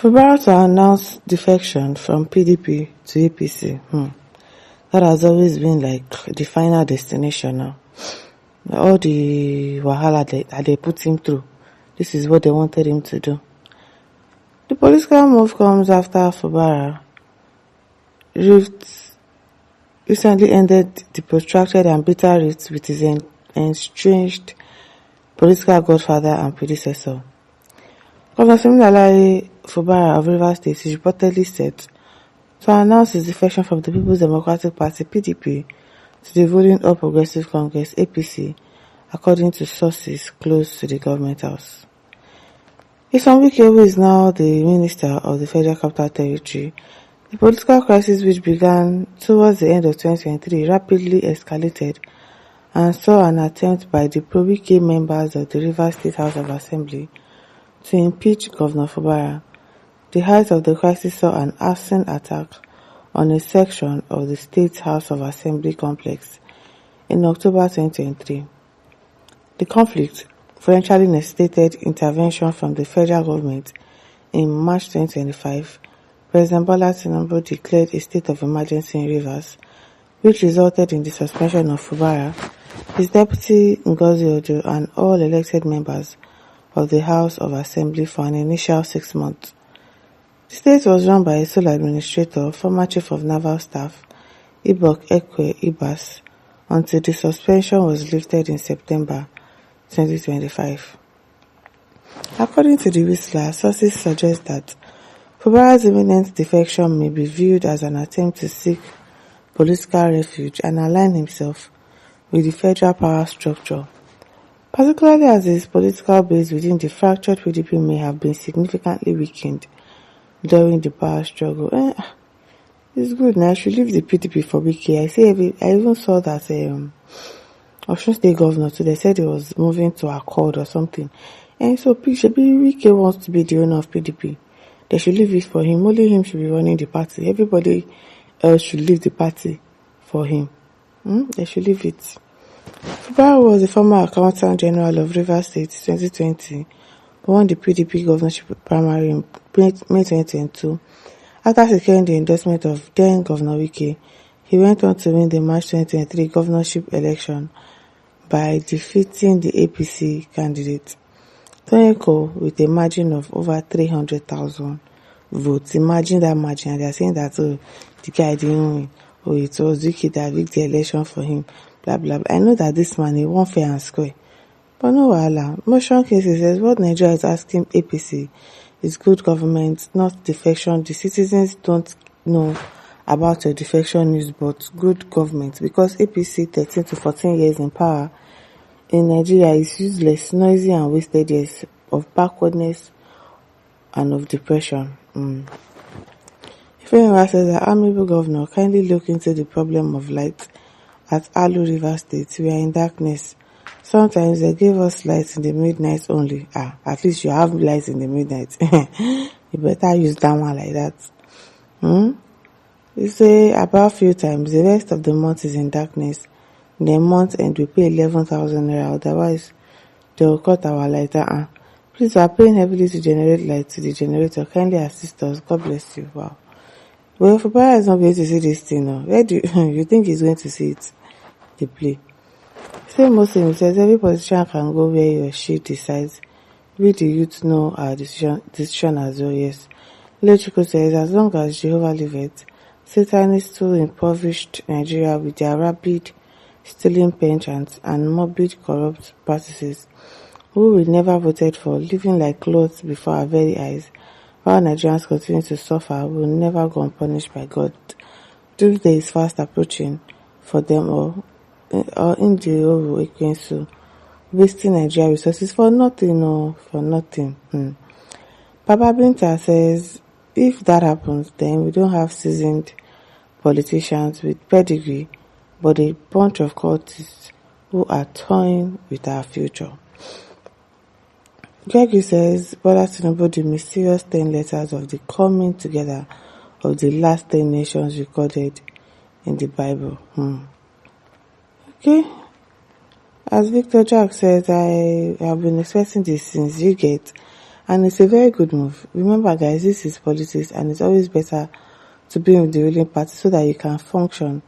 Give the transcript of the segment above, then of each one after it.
Fubara to announce defection from PDP to APC. That has always been like the final destination now. All the wahala that they put him through, this is what they wanted him to do. The political move comes after Fubara rift recently ended the protracted and bitter rift with his estranged political godfather and predecessor. Governor Siminalayi Fubara of Rivers State is reportedly set to announce his defection from the People's Democratic Party (PDP) to the ruling All Progressive Congress (APC), according to sources close to the government house. Nyesom Wike, who is now the Minister of the Federal Capital Territory, the political crisis which began towards the end of 2023 rapidly escalated and saw an attempt by the pro-Wike members of the Rivers State House of Assembly to impeach Governor Fubara. The height of the crisis saw an arson attack on a section of the State House of Assembly complex in October 2023. The conflict eventually necessitated intervention from the federal government. In March 2025, President Bola Tinubu declared a state of emergency in Rivers, which resulted in the suspension of Fubara, his deputy Ngozi Ojo, and all elected members of the House of Assembly for an initial 6 months. The state was run by a sole administrator, former Chief of Naval Staff, Ibok Ekwe Ibas, until the suspension was lifted in September 2025. According to the Whistler, sources suggest that Fubara's imminent defection may be viewed as an attempt to seek political refuge and align himself with the federal power structure, particularly as his political base within the fractured PDP may have been significantly weakened during the power struggle. It's good now. I should leave the PDP for Wike. I even saw that Osun State Governor too. They said he was moving to Accord or something. And so Wike wants to be the owner of PDP. They should leave it for him. Only him should be running the party. Everybody else should leave the party for him. They should leave it. Fubara was the former Accountant General of Rivers State 2020, won the PDP governorship primary in May 2022. After securing the endorsement of then Governor Wike, he went on to win the March 2023 governorship election by defeating the APC candidate, Toneko, with a margin of over 300,000 votes. Imagine that margin, and they are saying that the guy didn't win. It was Wike that rigged the election for him. Blah blah blah. I know that this man he won fair and square, but no wahala. Motion cases says what Nigeria is asking APC is good government, not defection. The citizens don't know about your defection news, but good government, because APC 13 to 14 years in power in Nigeria is useless, noisy and wasted years of backwardness and of depression. If anyone says that amiable governor, kindly look into the problem of light at Alu River State. We are in darkness. Sometimes they give us lights in the midnight only. At least you have lights in the midnight. You better use that one like that. You say about few times the rest of the month is in darkness. In the month end we pay 11,000 naira. Otherwise they will cut our light. Please, we are paying heavily to generate light to the generator. Kindly assist us. God bless you. Wow. Well, Fubara is not going to see this thing now. Where do you think he's going to see it? The play. Same Muslim says every politician can go where your shit decides. We the youth know our decision as well, yes. Lechico says as long as Jehovah liveth, Satanists too impoverished Nigeria with their rapid stealing pensions and morbid corrupt practices, who we never voted for, living like clothes before our very eyes, while Nigerians continue to suffer, will never go unpunished by God. Doomsday is fast approaching for them all, or in the Oru Ekwensu, wasting Nigeria resources for nothing, for nothing. Baba Binta says, if that happens, then we don't have seasoned politicians with pedigree, but a bunch of cultists who are toying with our future. Gregory says, Bola Tinubu, the mysterious 10 letters of the coming together of the last 10 nations recorded in the Bible. Okay. As Victor Jack says, I have been expecting this since you get. And it's a very good move. Remember, guys, this is politics, and it's always better to be with the ruling party so that you can function.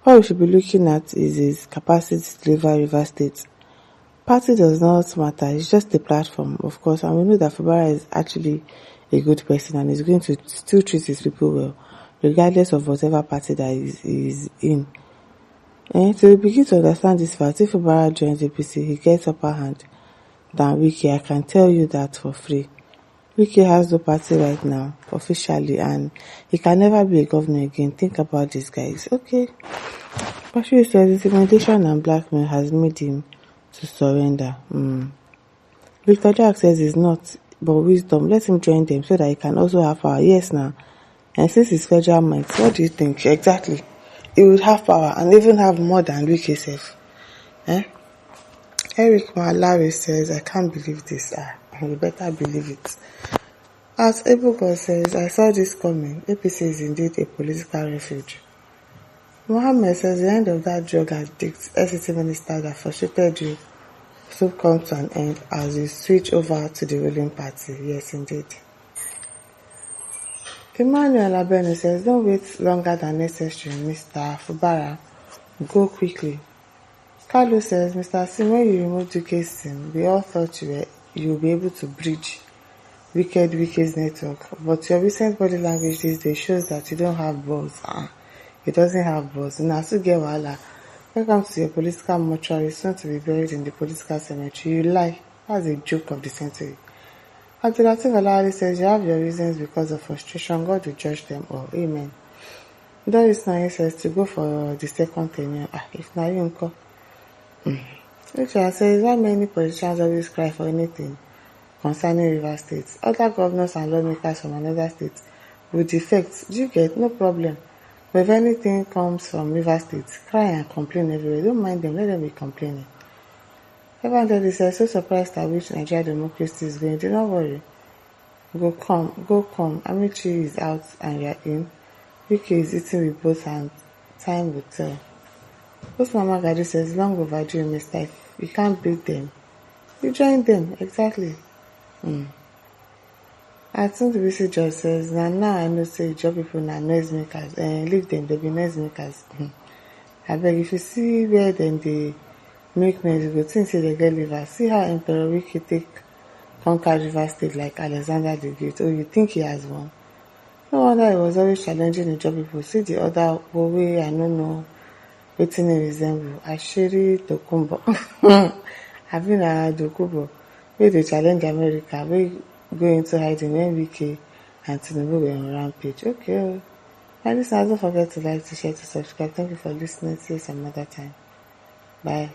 What we should be looking at is his capacity to deliver River State. Party does not matter, it's just the platform, of course, and we know that Fubara is actually a good person and is going to still treat his people well, regardless of whatever party that is in. To begin to understand this fact, if Fubara joins APC, he gets upper hand than Wiki. I can tell you that for free. Wiki has no party right now, officially, and he can never be a governor again. Think about this, guys. Okay. Bashiru says intimidation and blackmail has made him to surrender. Victor Jack says it's not, but wisdom. Let him join them so that he can also have power. Yes, now. And since he's federal might, what do you think? Exactly. He would have power and even have more than Wiki self. Eric Malari says, I can't believe this. You better believe it. As Ebugo says, I saw this coming. APC is indeed a political refuge. Mohammed says, the end of that drug addict SCT minister that frustrated you soon come to an end as you switch over to the ruling party. Yes, indeed. Emmanuel Abenu says, don't wait longer than necessary, Mr. Fubara. Go quickly. Carlo says, Mr. Sim, when you removed Duke's SIM, we all thought you will be able to bridge Wike's network, but your recent body language these days shows that you don't have balls. He doesn't have balls. Now, to get wahala. Welcome to your political mortuary, soon to be buried in the political cemetery. You lie. That's a joke of the century. Abdulatif Alali says, you have your reasons because of frustration. God will judge them all. Amen. Doris Naye says, to go for the second tenure. If na you unko. Richard says, why many politicians always cry for anything concerning River State? Other governors and lawmakers from another state will defect. Do you get? No problem. But if anything comes from River State, cry and complain everywhere. Don't mind them, let them be complaining. Evan Daddy says, so surprised at which Nigeria democracy is going. Do not worry. Go come. Amici is out and you're in. Wiki is eating with both hands. Time will tell. Post Mama Gadi says, long overdue mistake. You can't beat them. You join them, exactly. I think the BC judge says, now I know say job people na noisemakers. Leave them, they be noisemakers. I beg, if you see where then they make noise, you go think say they get liver. See how Emperor Wiki take conquer River State like Alexander the Great. Oh, you think he has won? No wonder he was always challenging the job people. See the other way, I don't know wetin he resemble. Ashiri Tokumbo. I been a Dokubo. Where they challenge America, we go into hiding when Wiki and Tinubu were on rampage. Okay. And listen, don't forget to like, to share, to subscribe. Thank you for listening. See you some other time. Bye.